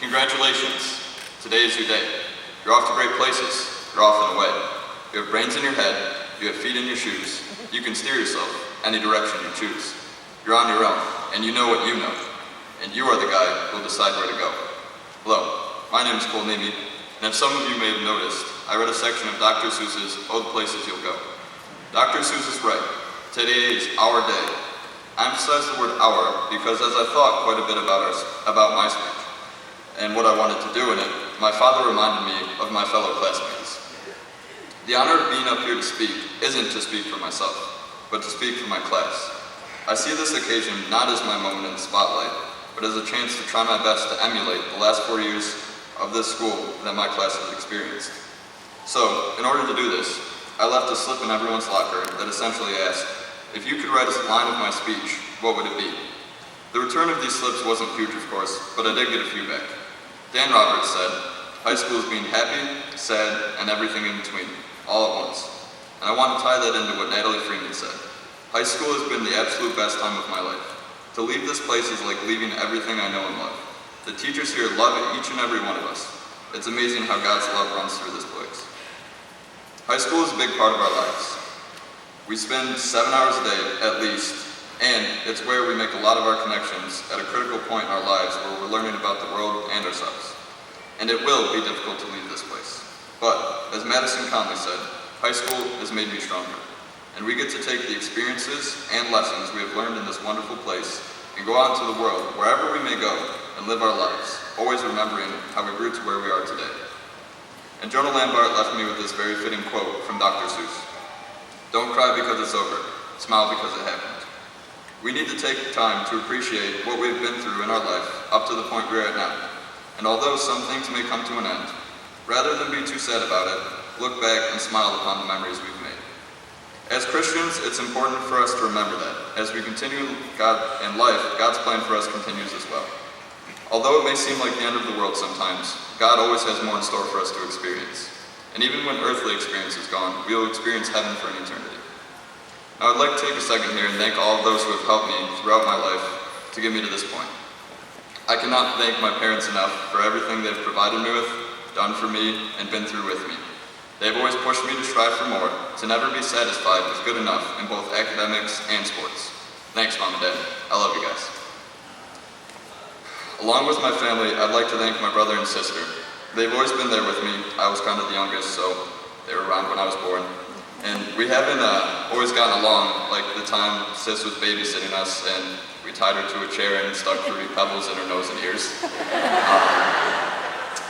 Congratulations, today is your day. You're off to great places, you're off and away. You have brains in your head, you have feet in your shoes. You can steer yourself any direction you choose. You're on your own, and you know what you know. And you are the guy who'll decide where to go. Hello, my name is Kole, and if some of you may have noticed, I read a section of Dr. Seuss's Oh, the Places You'll Go. Dr. Seuss is right. Today is our day. I emphasize the word our because as I thought quite a bit about my speech and what I wanted to do in it, my father reminded me of my fellow classmates. The honor of being up here to speak isn't to speak for myself, but to speak for my class. I see this occasion not as my moment in the spotlight, but as a chance to try my best to emulate the last 4 years of this school that my class has experienced. So, in order to do this, I left a slip in everyone's locker that essentially asked, if you could write a line of my speech, what would it be? The return of these slips wasn't huge, of course, but I did get a few back. Dan Roberts said, high school is being happy, sad, and everything in between, all at once. And I want to tie that into what Natalie Freeman said. High school has been the absolute best time of my life. To leave this place is like leaving everything I know and love. The teachers here love each and every one of us. It's amazing how God's love runs through this place. High school is a big part of our lives. We spend 7 hours a day, at least, and it's where we make a lot of our connections at a critical point in our lives where we're learning about the world and ourselves. And it will be difficult to leave this place. But, as Madison Conley said, high school has made me stronger. And we get to take the experiences and lessons we have learned in this wonderful place and go out into the world, wherever we may go, and live our lives, always remembering how we grew to where we are today. And Jonah Lambert left me with this very fitting quote from Dr. Seuss. Don't cry because it's over, smile because it happened. We need to take time to appreciate what we've been through in our life up to the point we're at now. And although some things may come to an end, rather than be too sad about it, look back and smile upon the memories we've made. As Christians, it's important for us to remember that. As we continue God in life, God's plan for us continues as well. Although it may seem like the end of the world sometimes, God always has more in store for us to experience. And even when earthly experience is gone, we will experience heaven for an eternity. Now I'd like to take a second here and thank all of those who have helped me throughout my life to get me to this point. I cannot thank my parents enough for everything they've provided me with, done for me, and been through with me. They've always pushed me to strive for more, to never be satisfied with good enough in both academics and sports. Thanks, Mom and Dad. I love you guys. Along with my family, I'd like to thank my brother and sister. They've always been there with me. I was kind of the youngest, so they were around when I was born. And we haven't always gotten along, like the time Sis was babysitting us and we tied her to a chair and stuck Fruity Pebbles in her nose and ears.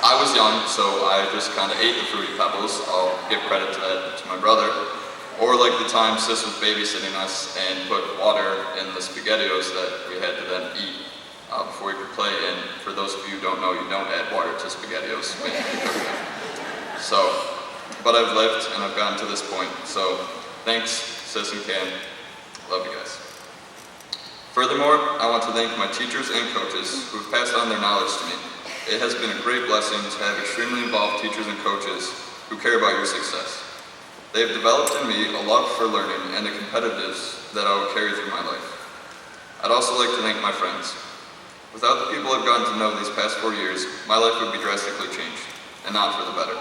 I was young, so I just kind of ate the Fruity Pebbles. I'll give credit to that to my brother. Or like the time Sis was babysitting us and put water in the SpaghettiOs that we had to then eat before we could play. And for those of you who don't know, you don't add water to SpaghettiOs when you cook them. So, but I've lived and I've gotten to this point. So thanks, Sis and Cam. Love you guys. Furthermore, I want to thank my teachers and coaches who have passed on their knowledge to me. It has been a great blessing to have extremely involved teachers and coaches who care about your success. They have developed in me a love for learning and the competitiveness that I will carry through my life. I'd also like to thank my friends. Without the people I've gotten to know these past 4 years, my life would be drastically changed, and not for the better.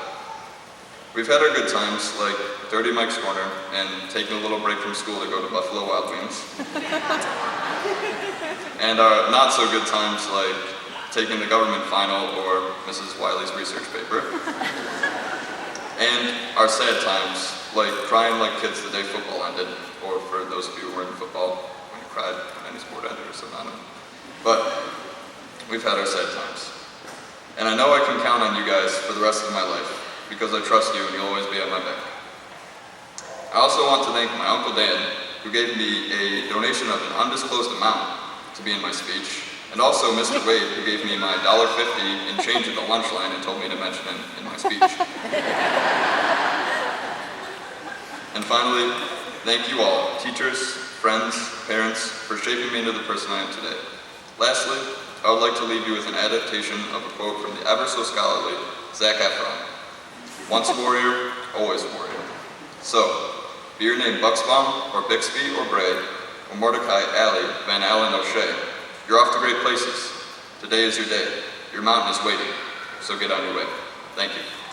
We've had our good times, like Dirty Mike's Corner, and taking a little break from school to go to Buffalo Wild Wings. And our not so good times, like taking the government final or Mrs. Wiley's research paper. And our sad times, like crying like kids the day football ended, or for those of you who were in football, when you cried when any sport ended or something. But we've had our sad times. And I know I can count on you guys for the rest of my life, because I trust you and you'll always be at my back. I also want to thank my Uncle Dan, who gave me a donation of an undisclosed amount to be in my speech, and also Mr. Wade, who gave me my $1.50 in change at the lunch line and told me to mention it in my speech. And finally, thank you all, teachers, friends, parents, for shaping me into the person I am today. Lastly, I would like to leave you with an adaptation of a quote from the ever-so-scholarly Zac Efron. Once a warrior, always a warrior. So, be your name Buxbaum, or Bixby, or Bray, or Mordecai Alley Van Allen O'Shea, you're off to great places. Today is your day. Your mountain is waiting, so get on your way. Thank you.